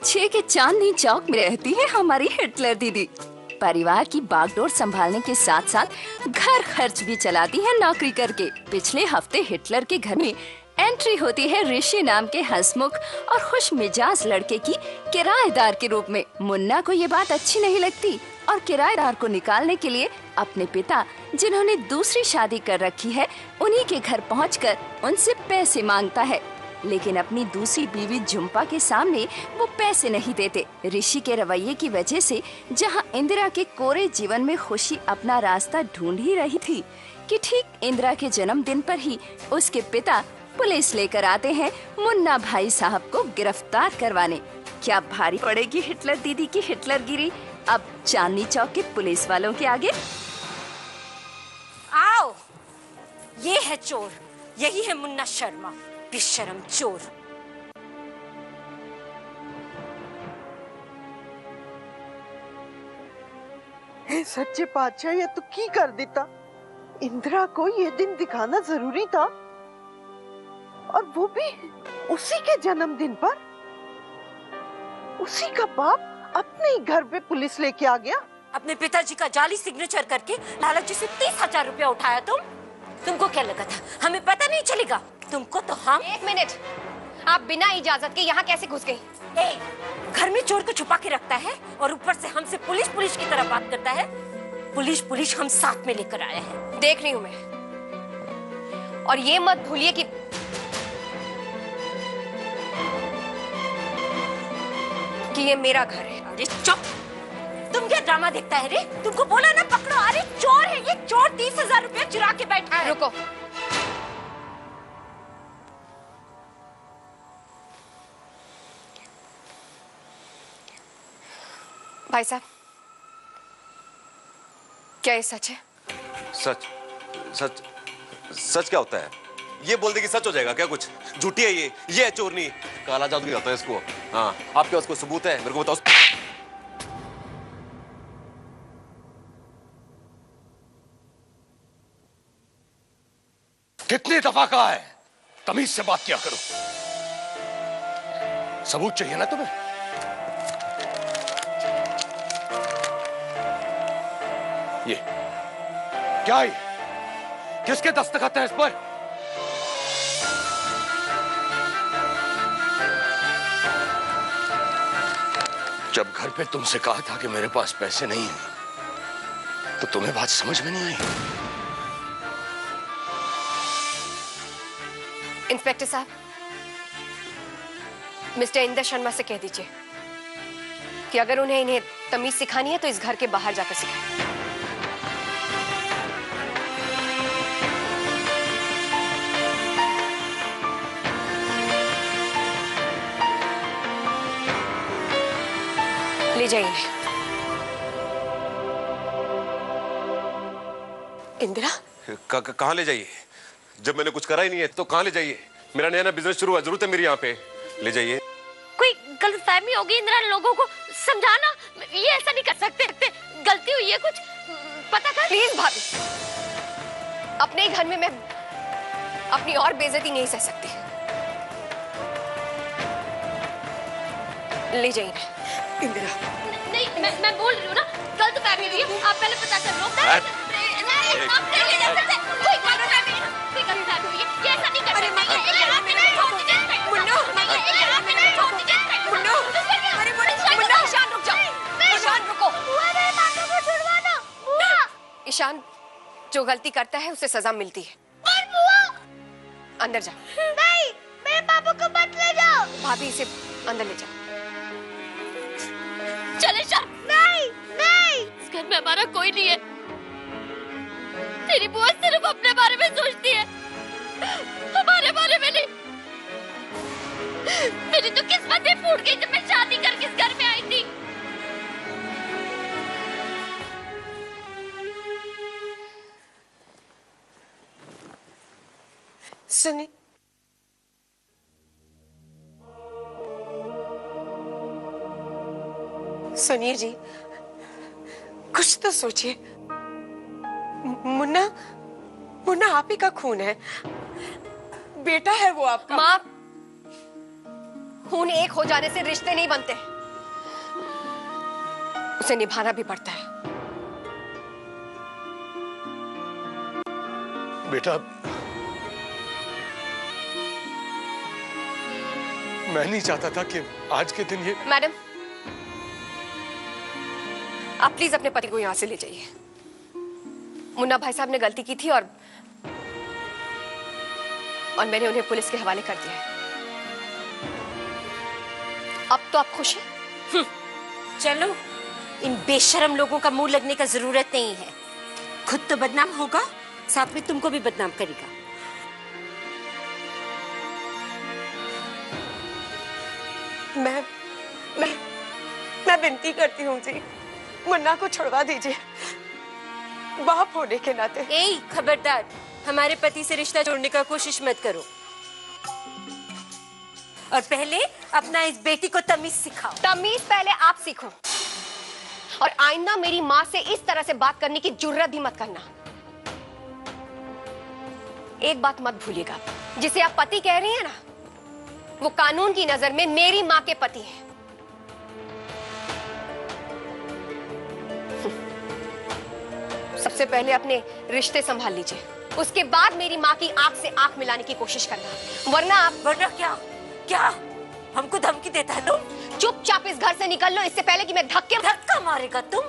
6 के चांदनी चौक में रहती है हमारी हिटलर दीदी। परिवार की बागडोर संभालने के साथ साथ घर खर्च भी चलाती है नौकरी करके। पिछले हफ्ते हिटलर के घर में एंट्री होती है ऋषि नाम के हंसमुख और खुश मिजाज लड़के की किराएदार के रूप में। मुन्ना को ये बात अच्छी नहीं लगती और किराएदार को निकालने के लिए अपने पिता, जिन्होंने दूसरी शादी कर रखी है, उन्हीं के घर पहुंचकर उनसे पैसे मांगता है। लेकिन अपनी दूसरी बीवी झुम्पा के सामने वो पैसे नहीं देते। ऋषि के रवैये की वजह से जहां इंदिरा के कोरे जीवन में खुशी अपना रास्ता ढूंढ ही रही थी कि ठीक इंदिरा के जन्मदिन पर ही उसके पिता पुलिस लेकर आते हैं मुन्ना भाई साहब को गिरफ्तार करवाने। क्या भारी पड़ेगी हिटलर दीदी की हिटलरगिरी अब चांदनी चौक के पुलिस वालों के आगे। आओ, ये है चोर, यही है मुन्ना शर्मा, बेशरम चोर। हे सच्चे बादशाह, ये तो की कर देता। इंदिरा को ये दिन दिखाना जरूरी था, और वो भी उसी के जन्मदिन पर। उसी का बाप अपने ही घर पे पुलिस लेके आ गया। अपने पिताजी का जाली सिग्नेचर करके लालची से 30,000 रुपया उठाया तुमको क्या लगा था हमें पता नहीं चलेगा? तुमको तो हम। एक मिनट, आप बिना इजाजत के यहाँ कैसे घुस गई? घर में चोर को छुपा के रखता है और ऊपर से हमसे पुलिस की तरह बात करता है। पुलिस हम साथ में लेकर आए हैं। देख रही हूँ मैं, और ये मत भूलिए कि ये मेरा घर है। अरे चुप, तुम क्या ड्रामा देखता है रे? तुमको बोला ना पकड़ो। अरे चोर है ये, चोर 30,000 रुपया चुरा के बैठा है। रुको, भाई साहब, क्या ये सच है? सच सच सच क्या होता है? ये बोल दे कि सच हो जाएगा क्या? कुछ झूठी है ये है चोरनी। काला जादू होता है इसको। हाँ, आपके पास कोई सबूत है? मेरे को बताओ। कितनी दफा कहा है तमीज से बात किया करो। सबूत चाहिए ना तुम्हें? ये क्या है? किसके दस्तखत है इस पर? जब घर पे तुमसे कहा था कि मेरे पास पैसे नहीं हैं, तो तुम्हें बात समझ में नहीं आई? इंस्पेक्टर साहब, मिस्टर इंदर शर्मा से कह दीजिए कि अगर उन्हें इन्हें तमीज सिखानी है तो इस घर के बाहर जाकर सिखाएं। ले जाइए। इंदिरा, कहाँ ले जाइए? जब मैंने कुछ करा ही नहीं है तो कहाँ ले जाइए? मेरा नया बिजनेस शुरू हुआ, जरूरत है मेरी यहाँ पे। ले जाइए। कोई गलतफहमी होगी इंदिरा, लोगों को समझाना। ये ऐसा नहीं कर सकते, गलती हुई है कुछ, पता कर। प्लीज भाभी, अपने ही घर में मैं अपनी और बेइज्जती नहीं सह सकती। ले जाइए। इंदिरा, नहीं, मैं बोल रही हूँ ना, गलतफहमी हुई है। आप पहले पता कर लो। ईशान जो गलती करता है उसे सजा मिलती है। अंदर जा। नहीं, मेरे पापा को मत ले जाओ। भाभी इसे अंदर ले जाओ। चले ईशान। नहीं, इस घर में हमारा कोई नहीं है। तेरी बुआ सिर्फ अपने बारे में सोचती है, हमारे बारे में नहीं। मेरी तो किस्मत ही फूट गई जब मैं शादी करके इस घर में आई थी। सुनिए, सुनिए जी, कुछ तो सोचिए। मुन्ना आप ही का खून है, बेटा है वो आपका। माँ, खून एक हो जाने से रिश्ते नहीं बनते। उसे निभाना भी पड़ता है। बेटा, मैं नहीं चाहता था कि आज के दिन ये। मैडम, आप प्लीज अपने पति को यहां से ले जाइए। मुन्ना भाई साहब ने गलती की थी और मैंने उन्हें पुलिस के हवाले कर दिया है। अब तो आप खुश हैं? चलो, इन बेशरम लोगों का मुंह लगने का जरूरत नहीं है। खुद तो बदनाम होगा, साथ में तुमको भी बदनाम करेगा। मैं विनती करती हूँ जी, मुन्ना को छुड़वा दीजिए। बाप होने के नाते। ए, खबरदार, हमारे पति से रिश्ता जोड़ने का कोशिश मत करो। और पहले अपना इस बेटी को तमीज सिखाओ। तमीज पहले आप सीखो, और आइंदा मेरी माँ से इस तरह से बात करने की जुर्रत भी मत करना। एक बात मत भूलिएगा, जिसे आप पति कह रही हैं ना, वो कानून की नजर में मेरी माँ के पति हैं। सबसे पहले अपने रिश्ते संभाल लीजिए, उसके बाद मेरी माँ की आंख से आंख मिलाने की कोशिश करना, वरना क्या हमको धमकी देता है तुम? चुपचाप इस घर से निकल लो, इससे पहले कि मैं धक्का मारेगा तुम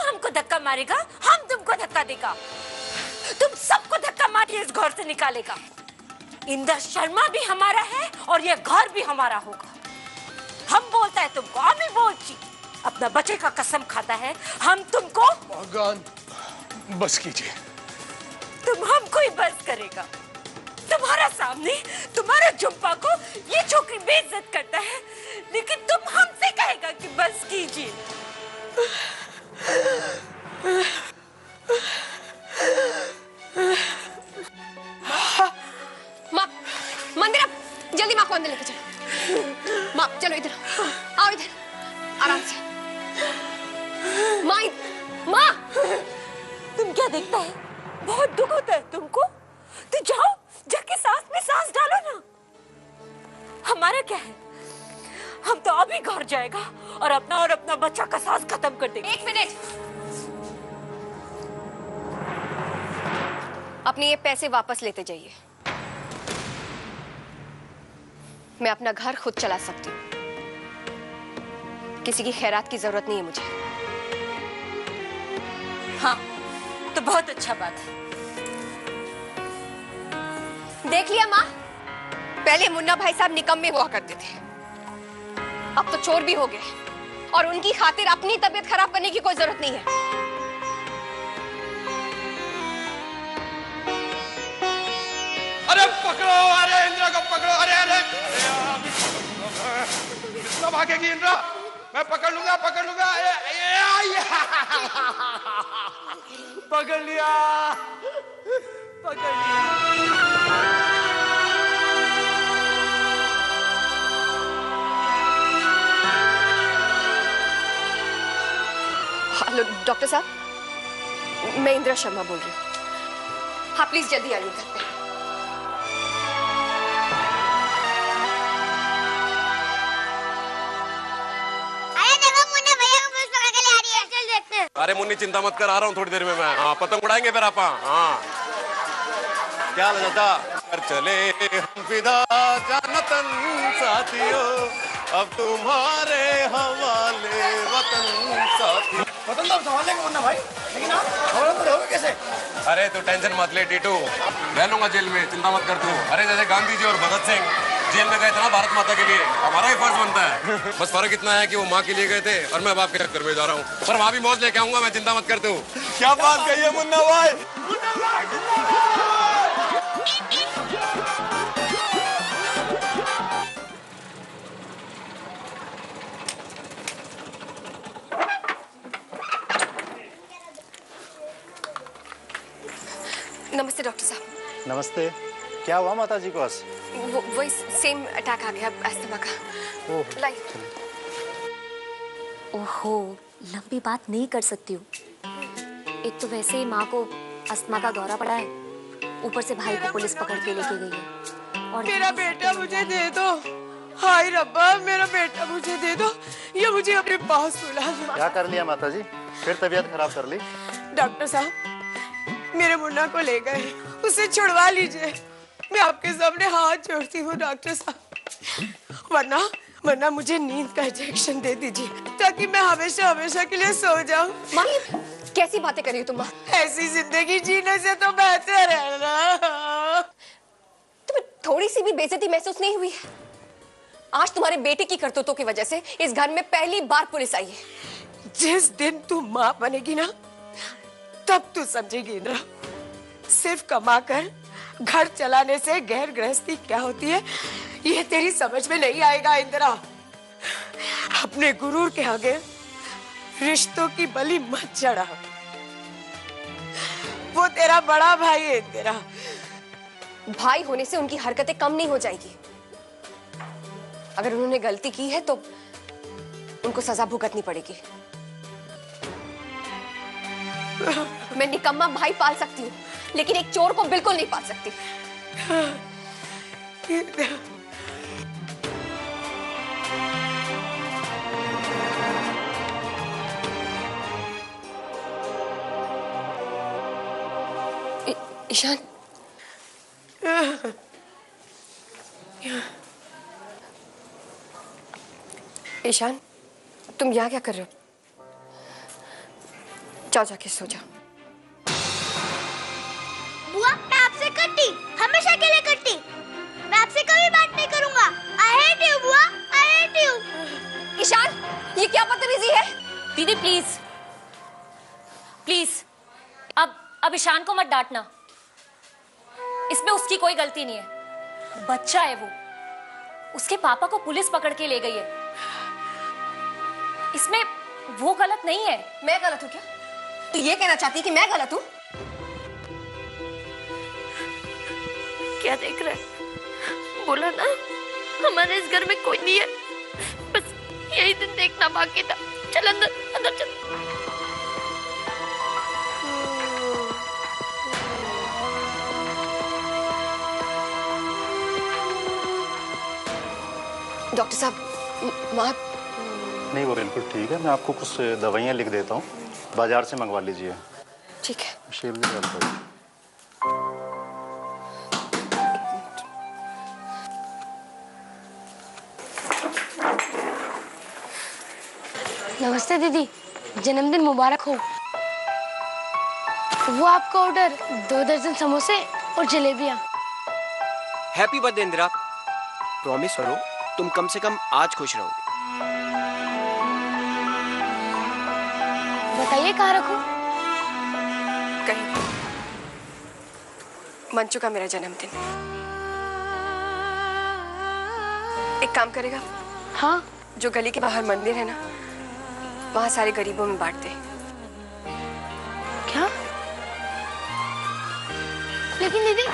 हमको धक्का मारेगा, हम तुमको धक्का देगा, तुम सबको धक्का मार के इस घर से निकालेगा। इंद्र शर्मा भी हमारा है और ये घर भी हमारा होगा। हम बोलता है तुमको, हम ही बोलची अपना बच्चे का कसम खाता है, हम तुमको। भगवान, बस कीजिए। तुम हमको ही बस करेगा। तुम्हारा सामने तुम्हारे जुम्पा को ये छोकरी बेइज्जत करता है, लेकिन तुम हमसे कहेगा कि बस कीजिए। माँ, मंदिरा, जल्दी माँ को अंदर लेके चलो। माँ चलो, इधर आओ, इधर आराम से। माँ, तुम क्या देखता है? बहुत दुख होता है तुमको? तो जाओ, जाके सांस में सांस डालो ना। हमारा क्या है, हम तो अभी घर जाएगा और अपना बच्चा का सांस खत्म कर देंगे। एक मिनट, अपने ये पैसे वापस लेते जाइए। मैं अपना घर खुद चला सकती हूँ, किसी की खैरात की जरूरत नहीं है मुझे। हाँ, तो बहुत अच्छा बात है। देख लिया माँ, पहले मुन्ना भाई साहब निकम्मे हुआ करते थे, अब तो चोर भी हो गए, और उनकी खातिर अपनी तबीयत खराब करने की कोई जरूरत नहीं है। अरे पकड़ो, अरे इंद्रा को पकड़ो, अरे कितना भागेगी इंद्रा? मैं पकड़ लूंगा। पकड़ लिया। हेलो डॉक्टर साहब, मैं इंदिरा शर्मा बोल रही हूँ। हाँ प्लीज जल्दी आइए घर पे। अरे मुन्नी चिंता मत कर, आ रहा हूँ थोड़ी देर में मैं। हाँ, पतंग उड़ाएंगे फिर आप। हाँ, क्या हाल है? कर चले हम फिदा जानतन साथियों, अब तुम्हारे हवाले वतन साथियों। वतन तो संभालेंगे मुन्ना भाई, लेकिन आप हवाला तो रहोगे कैसे? अरे तू टेंशन मत ले टीटू, रह लूंगा जेल में, चिंता मत कर तू। अरे जैसे गांधी जी और भगत सिंह जेल में गए थे ना भारत माता के लिए, हमारा ही फर्ज बनता है। बस फर्क इतना है कि वो माँ के लिए गए थे और मैं बाप के चक्कर में जा रहा हूँ, पर वहाँ भी मौज लेके आऊंगा मैं, चिंता मत करते हो। क्या बात कही है मुन्ना भाई। नमस्ते डॉक्टर साहब। नमस्ते। क्या हुआ माता जी को आज? वही सेम अटैक आ गया अस्थमा का। लाइट। ओहो, लंबी बात नहीं कर सकती हूँ। एक तो वैसे ही माँ को अस्थमा का दौरा पड़ा है, ऊपर से भाई को पुलिस पकड़ के लेके गई है। और मेरा बेटा मुझे दे दो, हाय रब्बा, मेरा बेटा मुझे दे दो। या मुझे अपने पास बुला लो। क्या कर लिया माता जी, फिर तबीयत खराब कर ली? डॉक्टर साहब मेरे मुन्ना को ले गए, उसे छुड़वा लीजिए। मैं आपके सामने हाथ जोड़ती हूँ डॉक्टर साहब, वरना मुझे नींद का इंजेक्शन दे दीजिए ताकि मैं हमेशा हमेशा के लिए सो जाऊं। माँ कैसी बातें कर रही हो तुम? माँ ऐसी जिंदगी जीने से तो बेहतर है ना। तुम्हें थोड़ी सी भी बेइज्जती महसूस नहीं हुई है? आज तुम्हारे बेटे की करतूतों की वजह से इस घर में पहली बार पुलिस आई है। जिस दिन तू माँ बनेगी ना तब तू समझेगी इंद्रा। सिर्फ कमाकर घर चलाने से गैर गृहस्थी क्या होती है ये तेरी समझ में नहीं आएगा इंदिरा। अपने गुरूर के आगे रिश्तों की बलि मत चढ़ा। वो तेरा बड़ा भाई है इंदिरा। भाई होने से उनकी हरकतें कम नहीं हो जाएगी। अगर उन्होंने गलती की है तो उनको सजा भुगतनी पड़ेगी। मैं निकम्मा भाई पाल सकती हूँ लेकिन एक चोर को बिल्कुल नहीं पाल सकती। ईशान ईशान तुम यहाँ क्या कर रहे हो? जाओ जाके सो जाओ। बुआ मैं आपसे कट्टी, हमेशा के लिए कट्टी। मैं आपसे कभी बात नहीं करूंगा। I hate you बुआ, I hate you। ईशान ये क्या बदतमीजी है? दीदी प्लीज प्लीज अब ईशान को मत डांटना। इसमें उसकी कोई गलती नहीं है, बच्चा है वो। उसके पापा को पुलिस पकड़ के ले गई है, इसमें वो गलत नहीं है। मैं गलत हूँ क्या? तू ये कहना चाहती है कि मैं गलत हूँ? क्या देख रहा है? बोला ना हमारे इस घर में कोई नहीं है, बस यही दिन देखना बाकी था। चल अंदर अंदर चल। डॉक्टर साहब माँ नहीं वो बिल्कुल ठीक है। मैं आपको कुछ दवाइयाँ लिख देता हूँ, बाजार से मंगवा लीजिए। ठीक है। शील भी डाल दो। नमस्ते दीदी, जन्मदिन मुबारक हो। वो आपका ऑर्डर 2 दर्जन समोसे और जलेबियाँ। Happy birthday Indira. प्रॉमिस करो तुम कम से कम आज खुश रहो। बताइए कहाँ रखूं? कहीं। मन चुका मेरा जन्मदिन। एक काम करेगा? हाँ। जो गली के बाहर मंदिर है ना, वहां सारे गरीबों में बांट दे। क्या? लेकिन दीदी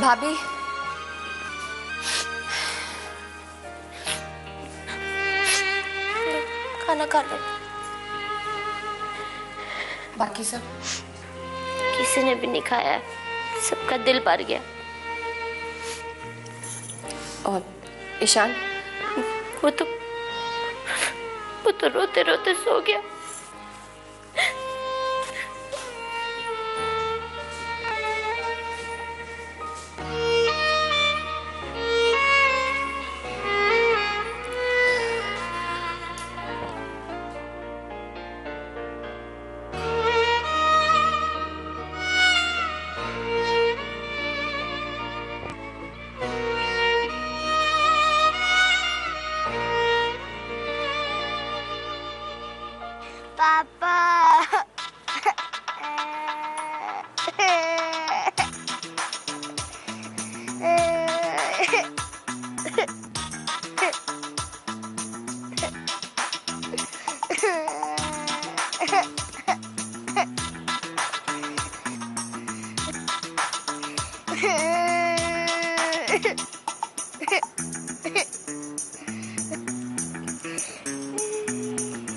भाभी खाना खा लो। बाकी सब किसी ने भी नहीं खाया, सबका दिल भर गया। और ईशान वो तो रोते रोते सो गया।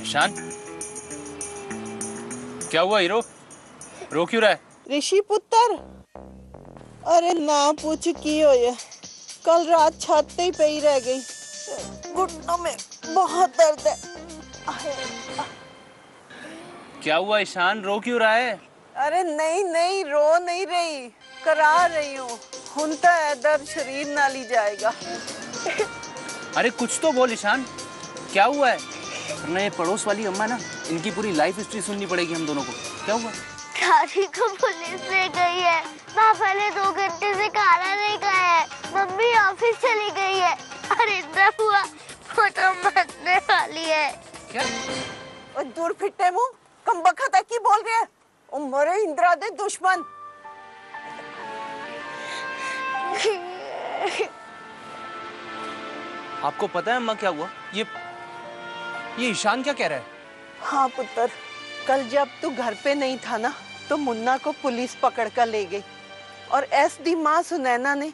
ईशान क्या हुआ हीरो, रो क्यों रहा है? ऋषि पुत्र अरे ना पूछ की होया, कल रात छत पे ही पई रह गई, घुटनों में बहुत दर्द है। क्या हुआ ईशान, रो क्यों रहा है? अरे नहीं नहीं, रो नहीं रही, करा रही हूँ। हुन तो दर्द शरीर ना ली जाएगा। अरे कुछ तो बोल ईशान, क्या हुआ है? वरना ये पड़ोस वाली अम्मा ना, इनकी पूरी लाइफ हिस्ट्री सुननी पड़ेगी हम दोनों को। क्या हुआ? दादी को पुलिस ले गई है, पापा ने 2 घंटे से खाना नहीं खाया है, मम्मी ऑफिस चली गई है और इंद्रा हुआ वो तो मरने वाली है। क्या? और दूर फिट्टे मुंह, कम बखत है की बोल रहे हैं? ओ मरे इंद्रा दे दुश्मन। आपको पता है अम्मा क्या हुआ? ये ईशान क्या कह रहा है? हाँ पुत्र, कल जब तू घर पे नहीं था ना, तो मुन्ना को पुलिस पकड़ कर ले गई और एसडी माँ सुनैना ने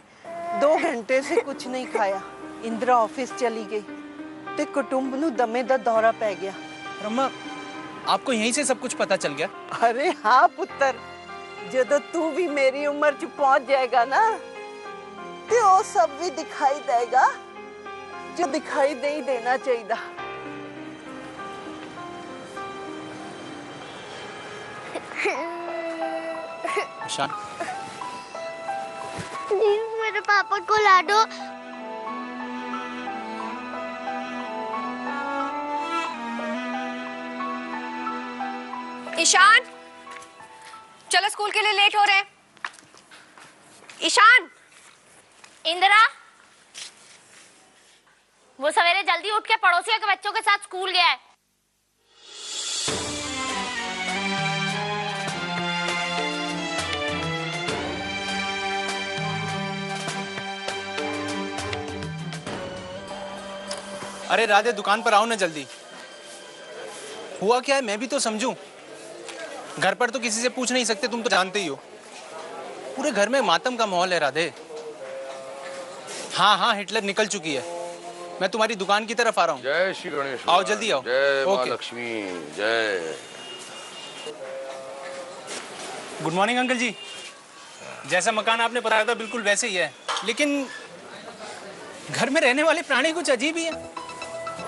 2 घंटे से कुछ नहीं खाया। इंदिरा ऑफिस चली गई ते कुटुंब नु दमे दा दौरा पै गया। अम्मा, आपको यहीं से सब कुछ पता चल गया? अरे हाँ पुत्र, जब तू भी मेरी उम्र च पहुंच जाएगा ना, तो वो सब भी दिखाई देगा जो दिखाई दे ही देना चाहिए। ईशान, प्लीज मेरे पापा को ला दो। ईशान, चलो स्कूल के लिए लेट हो रहे हैं। ईशान। इंदिरा, वो सवेरे जल्दी उठ के पड़ोसियों के बच्चों के साथ स्कूल गया है। अरे राधे, दुकान पर आओ ना जल्दी। हुआ क्या है मैं भी तो समझूं। घर पर तो किसी से पूछ नहीं सकते, तुम तो जानते ही हो। पूरे घर में मातम का माहौल है राधे। हाँ हाँ, हिटलर निकल चुकी है। मैं तुम्हारी दुकान की तरफ आ रहा हूँ। जय श्री गणेश। आओ जल्दी आओ। जय माँ लक्ष्मी। जय। गुड मॉर्निंग अंकल जी। जैसा मकान आपने बताया था बिल्कुल वैसे ही है, लेकिन घर में रहने वाले प्राणी कुछ अजीब ही है।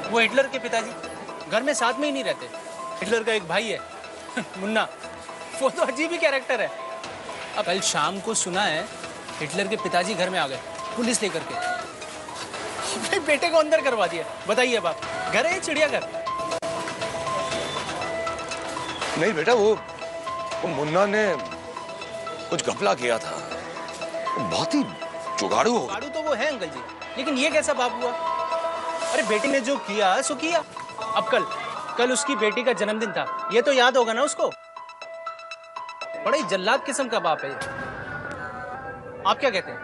वो हिटलर के पिताजी घर में साथ में ही नहीं रहते। हिटलर का एक भाई है मुन्ना, वो तो अजीब ही कैरेक्टर है। अब कल शाम को सुना है हिटलर के पिताजी घर में आ गए पुलिस लेकर के। अपने बेटे को अंदर करवा दिया। बताइए अब आप, घर है चिड़ियाघर? नहीं बेटा, वो मुन्ना ने कुछ घपला किया था। बहुत ही जुगाड़ू हो। जुगाड़ू तो वो है अंकल जी, लेकिन ये कैसा बाप हुआ? अरे बेटी ने जो किया सो किया। अब कल उसकी बेटी का जन्मदिन था, ये तो याद होगा ना उसको। बड़ा ही जल्लाद किस्म का बाप है ये। आप क्या कहते हैं?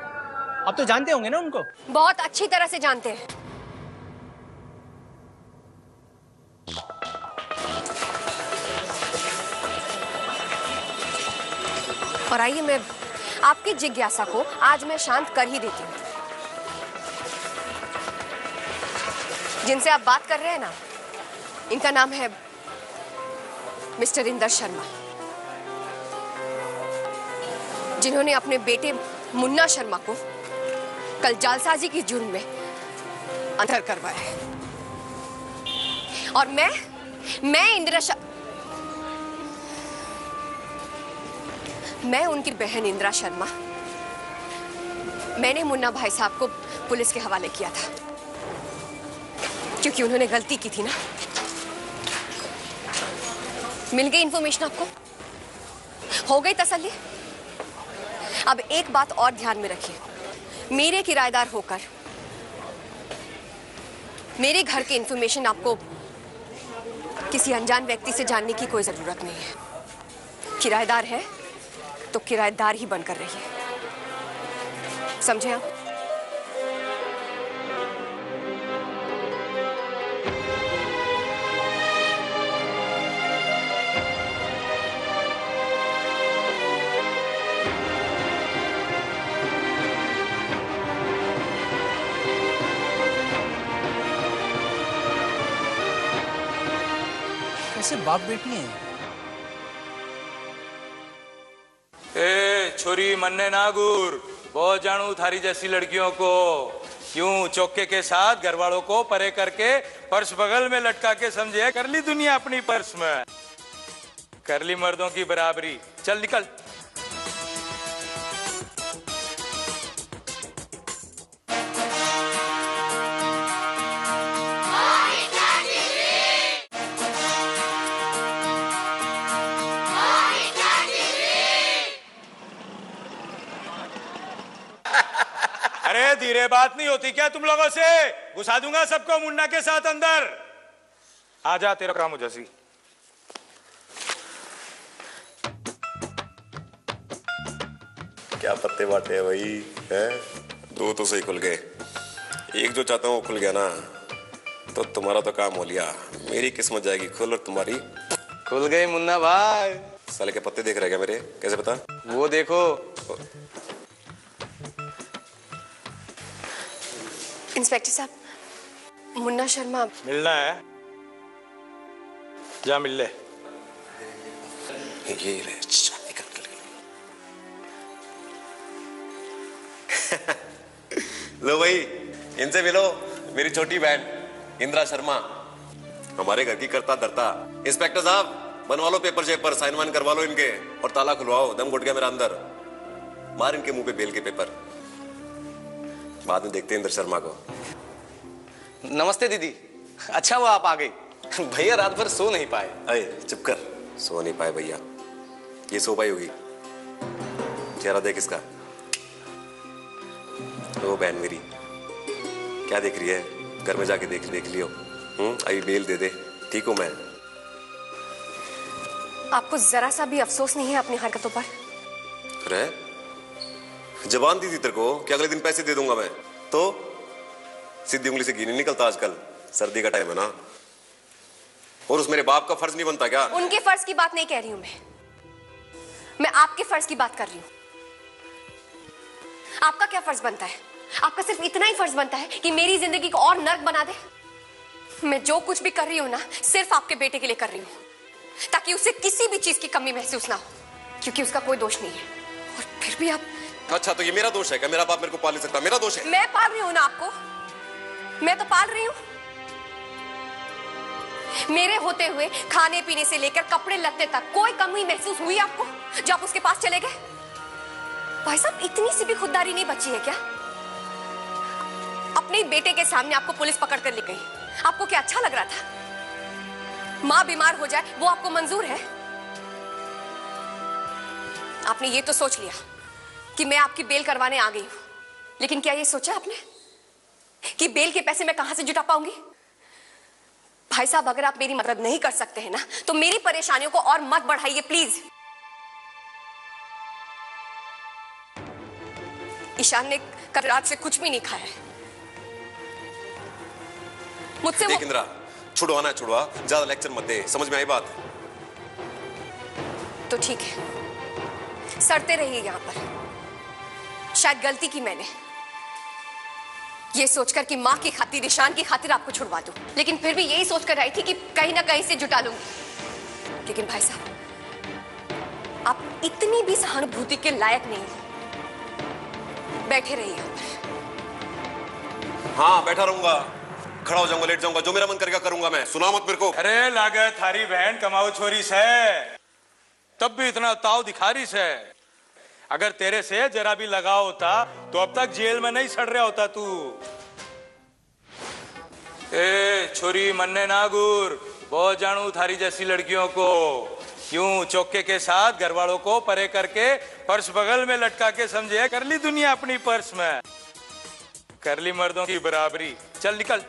आप तो जानते होंगे ना उनको। बहुत अच्छी तरह से जानते हैं। और आइए, मैं आपकी जिज्ञासा को आज मैं शांत कर ही देती हूँ। जिनसे आप बात कर रहे हैं ना, इनका नाम है मिस्टर इंदर शर्मा, जिन्होंने अपने बेटे मुन्ना शर्मा को कल जालसाजी की जुर्म में अंदर करवाया है। और मैं उनकी बहन इंदिरा शर्मा, मैंने मुन्ना भाई साहब को पुलिस के हवाले किया था, क्योंकि उन्होंने गलती की थी ना। मिल गई इंफॉर्मेशन आपको? हो गई तसल्ली? अब एक बात और ध्यान में रखिए, मेरे किराएदार होकर मेरे घर की इंफॉर्मेशन आपको किसी अनजान व्यक्ति से जानने की कोई जरूरत नहीं है। किराएदार है तो किराएदार ही बनकर रहिए, समझे आप? कैसे बाप बेटी हैं? ए छोरी मन्ने नागुर, बहुत जानू थारी जैसी लड़कियों को, यूं चौके के साथ घर वालों को परे करके पर्स बगल में लटका के समझे कर ली दुनिया अपनी पर्स में, कर ली मर्दों की बराबरी। चल निकल। अरे धीरे बात नहीं होती क्या तुम लोगों से? घुसा दूंगा सबको मुन्ना के साथ अंदर। आजा तेरा काम हो जैसी। क्या पत्ते बांटे हैं भाई, हैं? दो तो सही खुल गए, एक जो चाहता हूँ वो खुल गया ना, तो तुम्हारा तो काम हो लिया। मेरी किस्मत जाएगी खुल और तुम्हारी खुल गई मुन्ना भाई। साले के पत्ते देख रहे क्या मेरे? कैसे पता? वो देखो। इंस्पेक्टर साहब, मुन्ना शर्मा मिलना है? जा मिल ले। ये ले, निकल। लो भाई, इनसे मिलो, मेरी छोटी बहन इंदिरा शर्मा, हमारे घर की करता धरता। इंस्पेक्टर साहब, बनवा लो पेपर शेपर, साइन वाइन करवा लो इनके और ताला खुलवाओ। दम घुट गया मेरा अंदर। मार इनके मुंह पे बेल के पेपर, बाद में देखते हैं इंदिरा शर्मा को। नमस्ते दीदी, अच्छा हुआ आप आ गई। भैया रात भर सो नहीं पाए। अरे चुप कर, सो नहीं पाए भैया? ये सो पाई होगी। चेहरा देख इसका। ओ बहन मेरी, क्या देख रही है? घर में जाके देख लियो। अभी बेल दे दे, ठीक हूं मैं। आपको जरा सा भी अफसोस नहीं है अपनी हरकतों पर? अरे जबान दी थी तेरे को कि अगले दिन पैसे दे दूंगा मैं, तो सीधी उंगली से घी नहीं निकलता आजकल। सर्दी का टाइम है ना, और उस मेरे बाप का फर्ज नहीं बनता क्या? उनके फर्ज की बात नहीं कह रही हूं मैं आपके फर्ज की बात कर रही हूं। आपका क्या फर्ज बनता है? आपका सिर्फ इतना ही फर्ज बनता है कि मेरी जिंदगी को और नर्क बना दे। मैं जो कुछ भी कर रही हूं ना, सिर्फ आपके बेटे के लिए कर रही हूं, ताकि उसे किसी भी चीज की कमी महसूस ना हो, क्योंकि उसका कोई दोष नहीं है। और फिर भी आप। अच्छा, तो ये मेरा दोष है क्या? मेरा बाप मेरे को पाल नहीं सकता? मेरा दोष है? मैं पाल रही हूं ना आपको, मैं तो पाल रही हूं। मेरे होते हुए खाने पीने से लेकर कपड़े लत्ते तक कोई कमी महसूस हुई आपको जब आप उसके पास चले गए? भाई साहब, इतनी सी भी खुददारी नहीं बची है क्या? अपने बेटे के सामने आपको पुलिस पकड़ कर ले गई, आपको क्या अच्छा लग रहा था? मां बीमार हो जाए वो आपको मंजूर है? आपने ये तो सोच लिया कि मैं आपकी बेल करवाने आ गई हूं, लेकिन क्या ये सोचा आपने कि बेल के पैसे मैं कहां से जुटा पाऊंगी? भाई साहब, अगर आप मेरी मदद नहीं कर सकते हैं ना, तो मेरी परेशानियों को और मत बढ़ाइए प्लीज। ईशान ने कल रात से कुछ भी नहीं खाया है। मुझसे देख इंदिरा, छुड़वाना है छुड़वा, ज्यादा लेक्चर मत दे। समझ में आई बात? तो ठीक है, सड़ते रहिए यहां पर। शायद गलती की मैंने, ये सोचकर कि मां की खातिर, ईशान की खातिर आपको छुड़वा दूं, लेकिन फिर भी यही सोचकर आई थी कि कहीं ना कहीं से जुटा लूंगी। लेकिन भाई साहब, आप इतनी भी सहानुभूति के लायक नहीं हैं। बैठे रहिए यहां पर। हाँ, बैठा रहूंगा, खड़ा हो जाऊंगा, लेट जाऊंगा, जो मेरा मन करेगा करूंगा मैं। सुना मत मेरे को। अरे लागे थारी बहन कमाऊ छोरी से, तब भी इतना ताव दिखा रही से। अगर तेरे से जरा भी लगाव होता तो अब तक जेल में नहीं सड़ रहा होता तू। ए छोरी, मन्ने ना गुर, बहुत जानू थारी जैसी लड़कियों को, यूं चौके के साथ घर वालों को परे करके पर्स बगल में लटका के समझे कर ली दुनिया अपनी पर्स में, कर ली मर्दों की बराबरी। चल निकल।